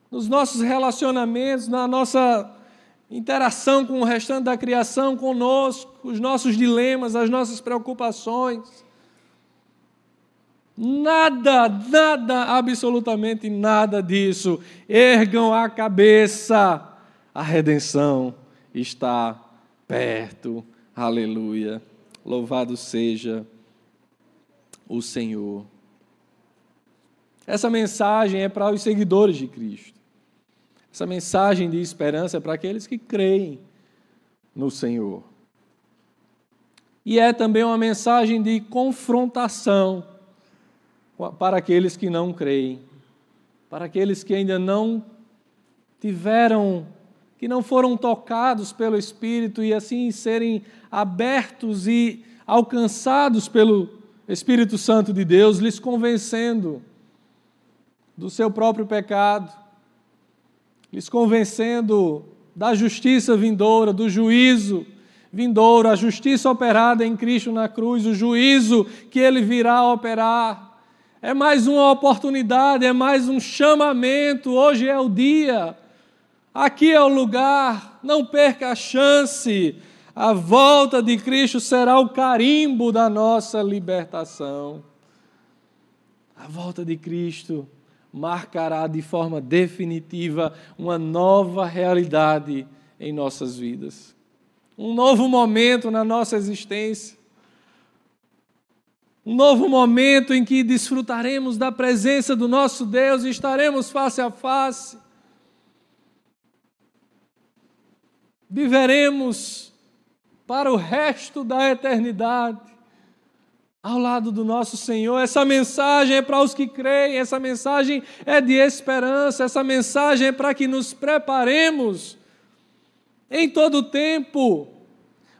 nos nossos relacionamentos, na nossa interação com o restante da criação, conosco, os nossos dilemas, as nossas preocupações. Nada, absolutamente nada disso. Ergam a cabeça, a redenção está perto. Aleluia. Louvado seja o Senhor. Essa mensagem é para os seguidores de Cristo. Essa mensagem de esperança é para aqueles que creem no Senhor. E é também uma mensagem de confrontação para aqueles que não creem, para aqueles que ainda não tiveram, que não foram tocados pelo Espírito e assim serem abertos e alcançados pelo Espírito Santo de Deus, lhes convencendo do seu próprio pecado, lhes convencendo da justiça vindoura, do juízo vindouro, a justiça operada em Cristo na cruz, o juízo que Ele virá a operar. É mais uma oportunidade, é mais um chamamento. Hoje é o dia, aqui é o lugar, não perca a chance. A volta de Cristo será o carimbo da nossa libertação. A volta de Cristo marcará de forma definitiva uma nova realidade em nossas vidas. Um novo momento na nossa existência. Um novo momento em que desfrutaremos da presença do nosso Deus e estaremos face a face. Viveremos para o resto da eternidade ao lado do nosso Senhor. Essa mensagem é para os que creem, essa mensagem é de esperança, essa mensagem é para que nos preparemos em todo o tempo,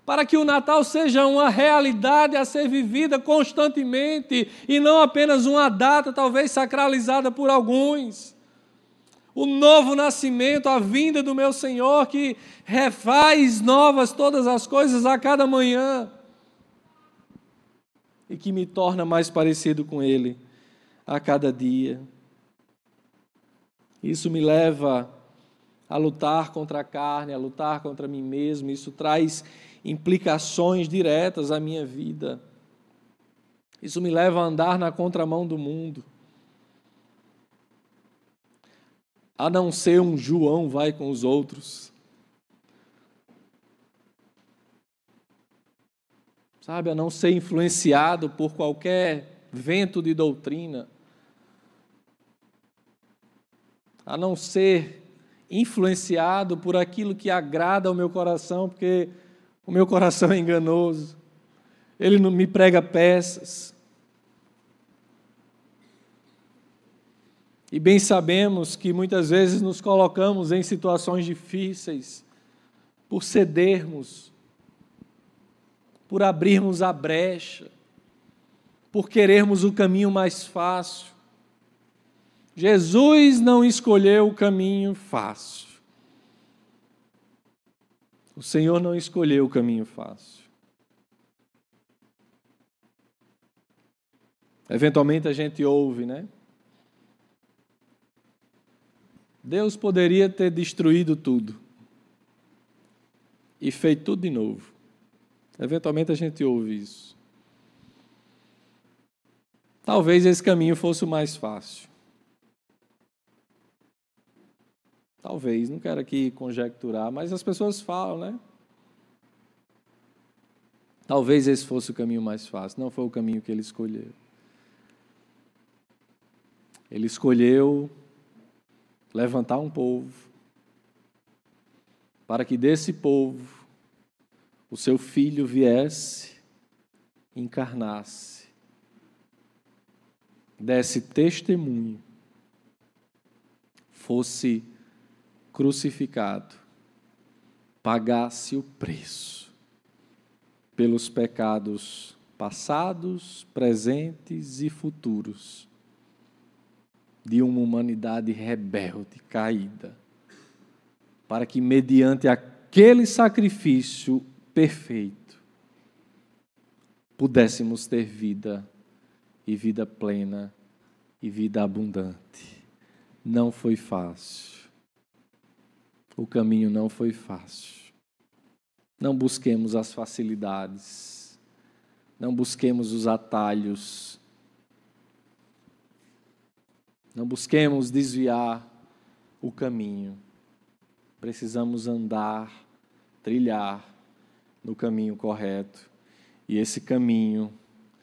para que o Natal seja uma realidade a ser vivida constantemente e não apenas uma data talvez sacralizada por alguns. O novo nascimento, a vinda do meu Senhor que refaz novas todas as coisas a cada manhã e que me torna mais parecido com Ele a cada dia. Isso me leva a lutar contra a carne, a lutar contra mim mesmo. Isso traz implicações diretas à minha vida. Isso me leva a andar na contramão do mundo. A não ser um João vai com os outros. Sabe, a não ser influenciado por qualquer vento de doutrina. A não ser influenciado por aquilo que agrada ao meu coração, porque o meu coração é enganoso. Ele não me prega peças. E bem sabemos que muitas vezes nos colocamos em situações difíceis por cedermos, por abrirmos a brecha, por querermos o caminho mais fácil. Jesus não escolheu o caminho fácil. O Senhor não escolheu o caminho fácil. Eventualmente a gente ouve, né? Deus poderia ter destruído tudo e feito tudo de novo. Eventualmente a gente ouve isso. Talvez esse caminho fosse o mais fácil. Talvez, não quero aqui conjecturar, mas as pessoas falam, né? Talvez esse fosse o caminho mais fácil, não foi o caminho que ele escolheu. Ele escolheu levantar um povo, para que desse povo o seu filho viesse, encarnasse, desse testemunho, fosse crucificado, pagasse o preço pelos pecados passados, presentes e futuros de uma humanidade rebelde, caída, para que mediante aquele sacrifício perfeito pudéssemos ter vida e vida plena e vida abundante. Não foi fácil. O caminho não foi fácil. Não busquemos as facilidades. Não busquemos os atalhos. Não busquemos desviar o caminho. Precisamos andar, trilhar no caminho correto. E esse caminho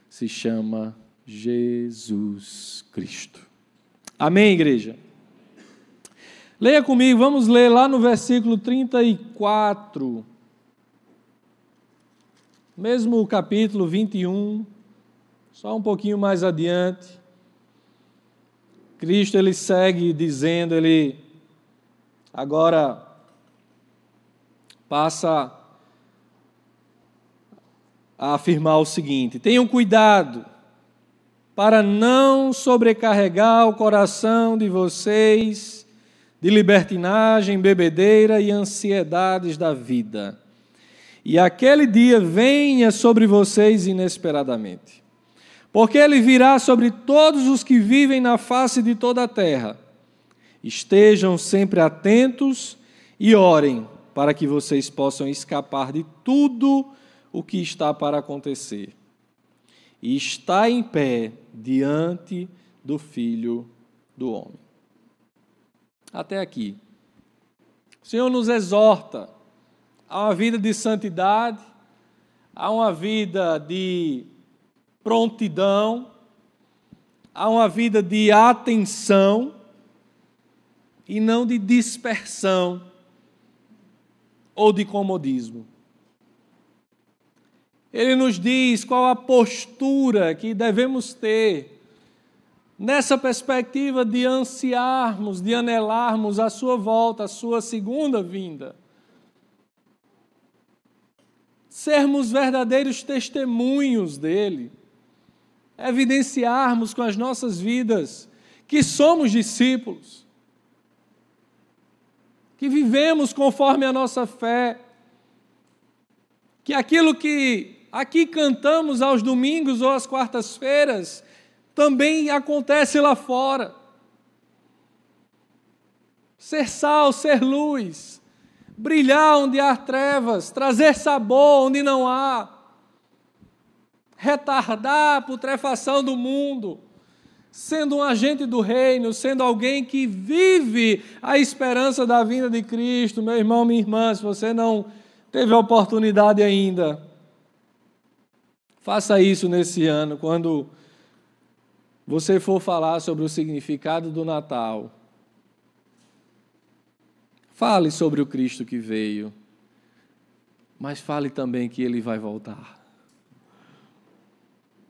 se chama Jesus Cristo. Amém, igreja? Leia comigo, vamos ler lá no versículo 34. Mesmo o capítulo 21, só um pouquinho mais adiante. Cristo, ele segue dizendo, ele agora passa a afirmar o seguinte: tenham cuidado para não sobrecarregar o coração de vocês de libertinagem, bebedeira e ansiedades da vida. e aquele dia venha sobre vocês inesperadamente. Porque ele virá sobre todos os que vivem na face de toda a terra. Estejam sempre atentos e orem para que vocês possam escapar de tudo o que está para acontecer e está em pé diante do Filho do Homem. Até aqui. O Senhor nos exorta a uma vida de santidade, a uma vida de prontidão, a uma vida de atenção e não de dispersão ou de comodismo. Ele nos diz qual a postura que devemos ter nessa perspectiva de ansiarmos, de anelarmos a sua volta, a sua segunda vinda. Sermos verdadeiros testemunhos dele, evidenciarmos com as nossas vidas que somos discípulos, que vivemos conforme a nossa fé, que aquilo que aqui cantamos aos domingos ou às quartas-feiras também acontece lá fora. Ser sal, ser luz, brilhar onde há trevas, trazer sabor onde não há, retardar a putrefação do mundo, sendo um agente do reino, sendo alguém que vive a esperança da vinda de Cristo. Meu irmão, minha irmã, se você não teve a oportunidade ainda, faça isso nesse ano, quando você for falar sobre o significado do Natal. Fale sobre o Cristo que veio, mas fale também que Ele vai voltar.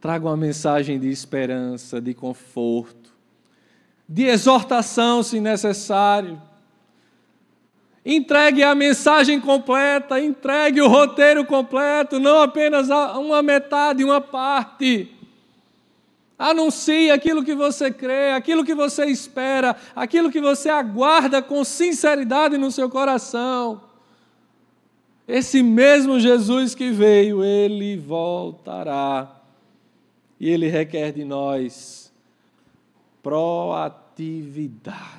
Traga uma mensagem de esperança, de conforto, de exortação, se necessário. Entregue a mensagem completa, entregue o roteiro completo, não apenas uma metade, uma parte. Anuncie aquilo que você crê, aquilo que você espera, aquilo que você aguarda com sinceridade no seu coração. Esse mesmo Jesus que veio, Ele voltará. E Ele requer de nós proatividade.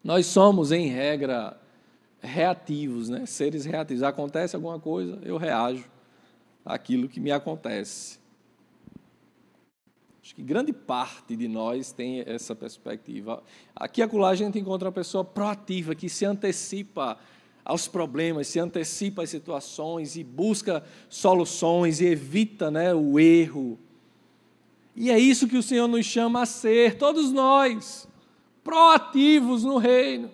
Nós somos, em regra, reativos, né? Seres reativos. Acontece alguma coisa, eu reajo àquilo que me acontece. Acho que grande parte de nós tem essa perspectiva. Aqui e acolá a gente encontra uma pessoa proativa, que se antecipa aos problemas, se antecipa às situações e busca soluções e evita, né, o erro. E é isso que o Senhor nos chama a ser, todos nós, proativos no reino.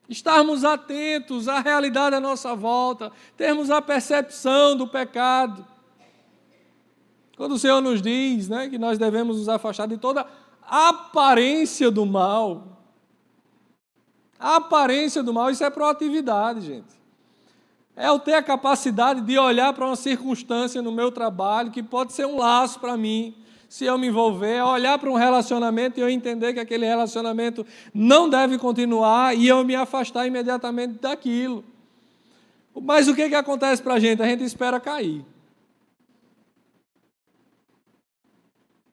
Estarmos atentos à realidade à nossa volta, termos a percepção do pecado. Quando o Senhor nos diz, né, que nós devemos nos afastar de toda aparência do mal. A aparência do mal, isso é proatividade, gente. É eu ter a capacidade de olhar para uma circunstância no meu trabalho que pode ser um laço para mim, se eu me envolver, é olhar para um relacionamento e eu entender que aquele relacionamento não deve continuar e eu me afastar imediatamente daquilo. Mas o que acontece para a gente? A gente espera cair.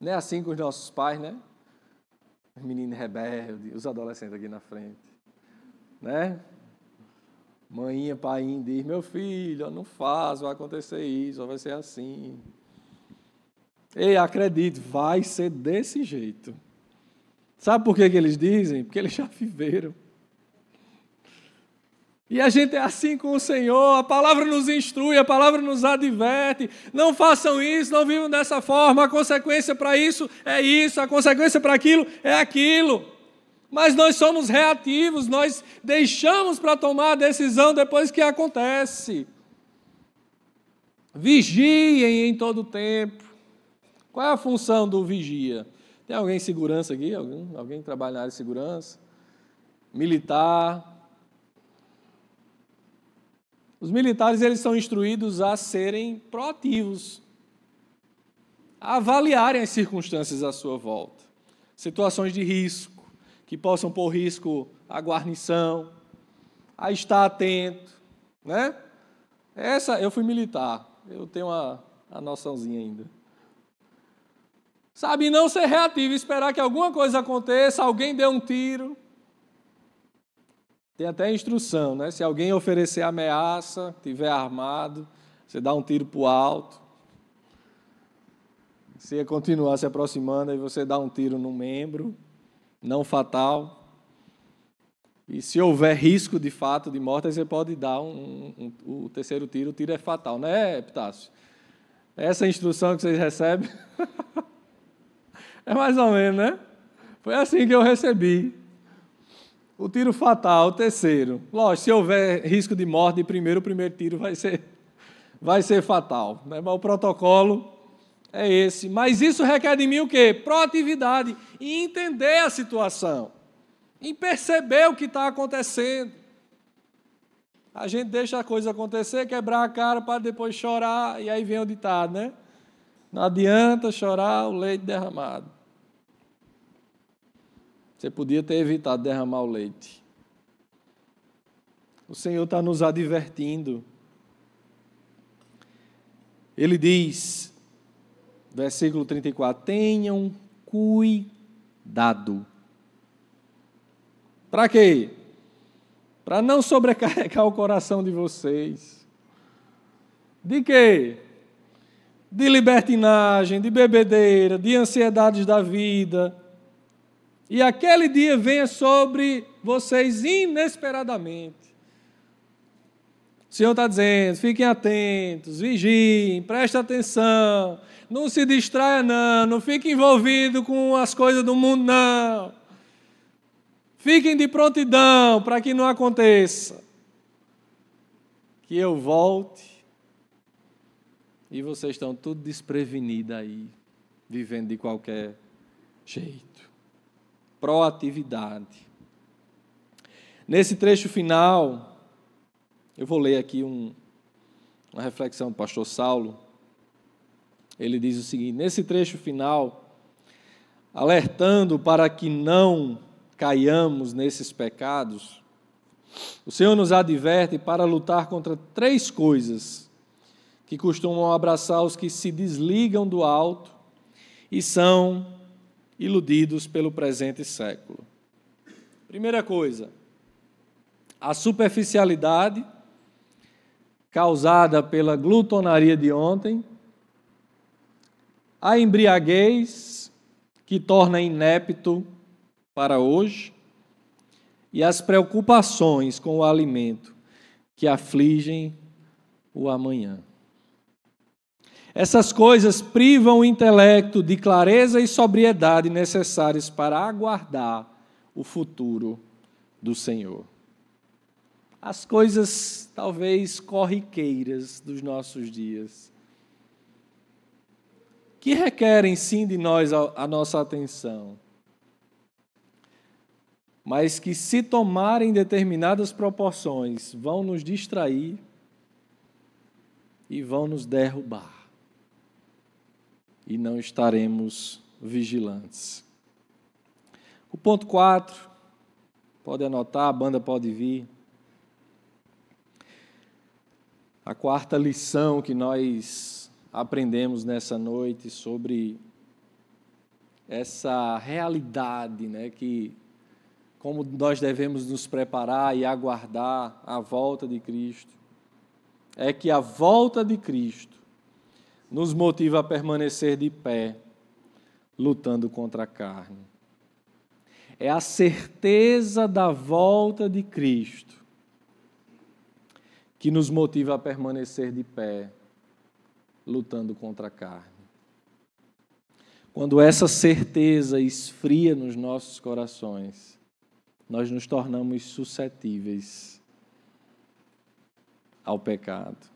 Não é assim com os nossos pais, né? Os meninos rebeldes, os adolescentes aqui na frente. Né? Mãinha, paiinho diz, meu filho, não faz, vai acontecer isso, vai ser assim. Ei, acredite, vai ser desse jeito. Sabe por que eles dizem? Porque eles já viveram. E a gente é assim com o Senhor, a palavra nos instrui, a palavra nos adverte, não façam isso, não vivam dessa forma, a consequência para isso é isso, a consequência para aquilo é aquilo. Mas nós somos reativos, nós deixamos para tomar a decisão depois que acontece. Vigiem em todo o tempo. Qual é a função do vigia? Tem alguém em segurança aqui? Alguém que trabalha na área de segurança? Militar? Os militares, eles são instruídos a serem proativos, a avaliarem as circunstâncias à sua volta, situações de risco, que possam pôr risco à guarnição, a estar atento, né? Eu fui militar, eu tenho a noçãozinha ainda. Sabe, não ser reativo, esperar que alguma coisa aconteça, alguém dê um tiro. Tem até instrução, né? Se alguém oferecer ameaça, estiver armado, você dá um tiro para o alto. Se continuar se aproximando, aí você dá um tiro no membro, não fatal. E se houver risco de fato de morte, aí você pode dar o terceiro tiro. O tiro é fatal, né, Epitácio? Essa instrução que vocês recebem é mais ou menos, né? Foi assim que eu recebi. O tiro fatal, o terceiro. Lógico, se houver risco de morte de primeiro, o primeiro tiro vai ser fatal. Né? Mas o protocolo é esse. Mas isso requer de mim o quê? Proatividade. Em entender a situação. Em perceber o que está acontecendo. A gente deixa a coisa acontecer, quebrar a cara para depois chorar, e aí vem o ditado, né? Não adianta chorar o leite derramado. Você podia ter evitado derramar o leite. O Senhor está nos advertindo. Ele diz, versículo 34, tenham cuidado. Para quê? Para não sobrecarregar o coração de vocês. De quê? De libertinagem, de bebedeira, de ansiedades da vida. E aquele dia venha sobre vocês inesperadamente. O Senhor está dizendo, fiquem atentos, vigiem, prestem atenção, não se distraia não fiquem envolvidos com as coisas do mundo não. Fiquem de prontidão para que não aconteça. Que eu volte e vocês estão tudo desprevenidos aí, vivendo de qualquer jeito. Proatividade. Nesse trecho final, eu vou ler aqui uma reflexão do pastor Saulo. Ele diz o seguinte, nesse trecho final, alertando para que não caiamos nesses pecados, o Senhor nos adverte para lutar contra 3 coisas que costumam abraçar os que se desligam do alto e são iludidos pelo presente século. Primeira coisa, a superficialidade causada pela glutonaria de ontem, a embriaguez que torna inepto para hoje e as preocupações com o alimento que afligem o amanhã. Essas coisas privam o intelecto de clareza e sobriedade necessárias para aguardar o futuro do Senhor. As coisas, talvez, corriqueiras dos nossos dias, que requerem, sim, de nós a nossa atenção, mas que, se tomarem determinadas proporções, vão nos distrair e vão nos derrubar. E não estaremos vigilantes. O ponto 4, pode anotar, a banda pode vir. A 4ª lição que nós aprendemos nessa noite sobre essa realidade, né, que como nós devemos nos preparar e aguardar a volta de Cristo, é que a volta de Cristo nos motiva a permanecer de pé, lutando contra a carne. É a certeza da volta de Cristo que nos motiva a permanecer de pé, lutando contra a carne. Quando essa certeza esfria nos nossos corações, nós nos tornamos suscetíveis ao pecado.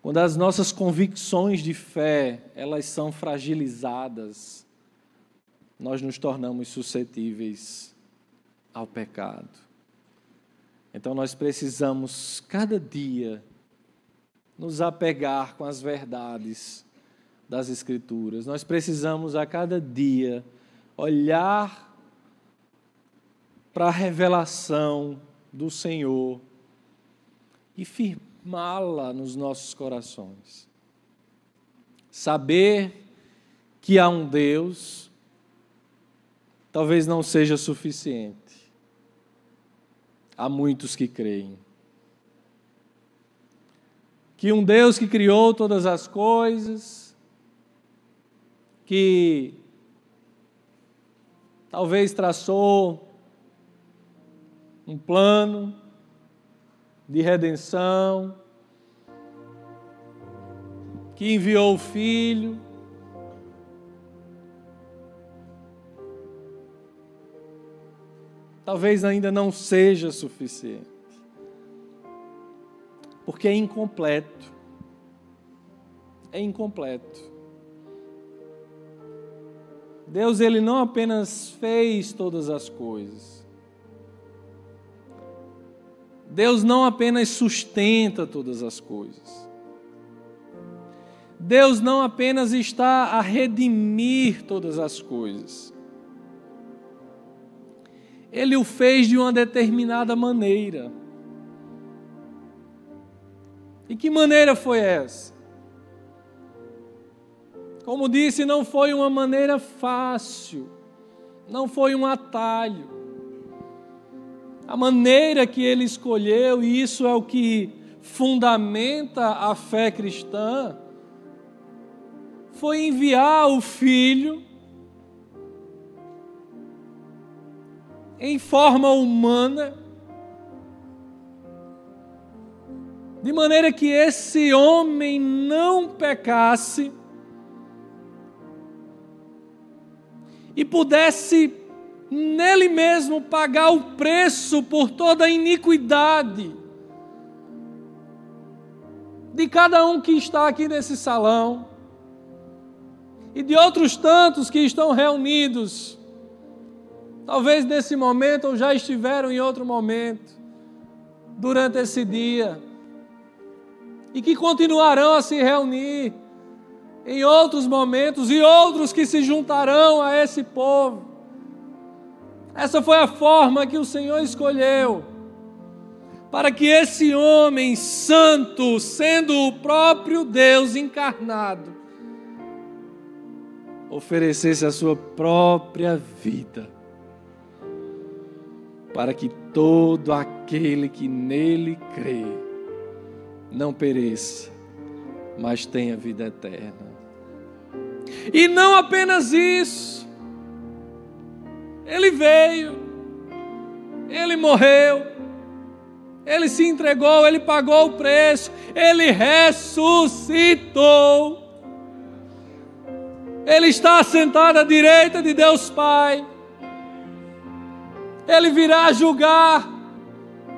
Quando as nossas convicções de fé, elas são fragilizadas, nós nos tornamos suscetíveis ao pecado. Então nós precisamos, cada dia, nos apegar com as verdades das Escrituras. Nós precisamos, a cada dia, olhar para a revelação do Senhor e firmá-la nos nossos corações. Saber que há um Deus talvez não seja suficiente. Há muitos que creem. Que um Deus que criou todas as coisas, que talvez traçou um plano de redenção, que enviou o Filho, talvez ainda não seja suficiente, porque é incompleto. É incompleto. Deus, Ele não apenas fez todas as coisas. Deus não apenas sustenta todas as coisas. Deus não apenas está a redimir todas as coisas. Ele o fez de uma determinada maneira. E que maneira foi essa? Como disse, não foi uma maneira fácil, não foi um atalho. A maneira que ele escolheu, e isso é o que fundamenta a fé cristã, foi enviar o Filho em forma humana, de maneira que esse homem não pecasse e pudesse nele mesmo pagar o preço por toda a iniquidade de cada um que está aqui nesse salão e de outros tantos que estão reunidos, talvez nesse momento ou já estiveram em outro momento, durante esse dia, e que continuarão a se reunir em outros momentos e outros que se juntarão a esse povo. Essa foi a forma que o Senhor escolheu para que esse homem santo, sendo o próprio Deus encarnado, oferecesse a sua própria vida, para que todo aquele que nele crê não pereça, mas tenha vida eterna. E não apenas isso, ele veio, ele morreu, ele se entregou, ele pagou o preço, ele ressuscitou. Ele está assentado à direita de Deus Pai. Ele virá julgar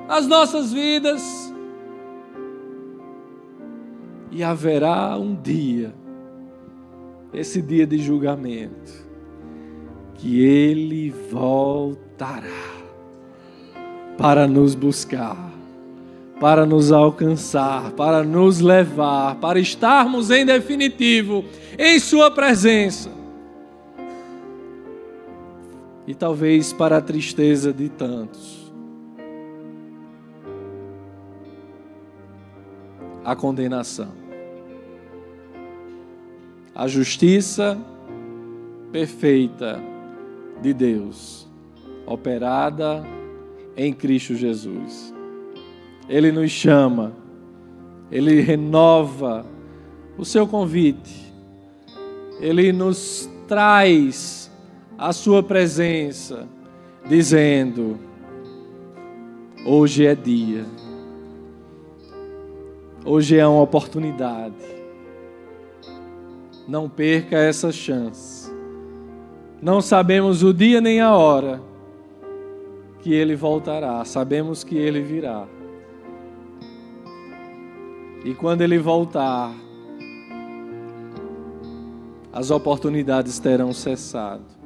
as nossas vidas. E haverá um dia, esse dia de julgamento, que Ele voltará para nos buscar, para nos alcançar, para nos levar, para estarmos em definitivo em Sua presença. E talvez para a tristeza de tantos, a condenação. A justiça perfeita de Deus, operada em Cristo Jesus. Ele nos chama, Ele renova o seu convite, Ele nos traz a sua presença, dizendo: hoje é dia, hoje é uma oportunidade. Não perca essa chance. Não sabemos o dia nem a hora que Ele voltará. Sabemos que Ele virá. E quando Ele voltar, as oportunidades terão cessado.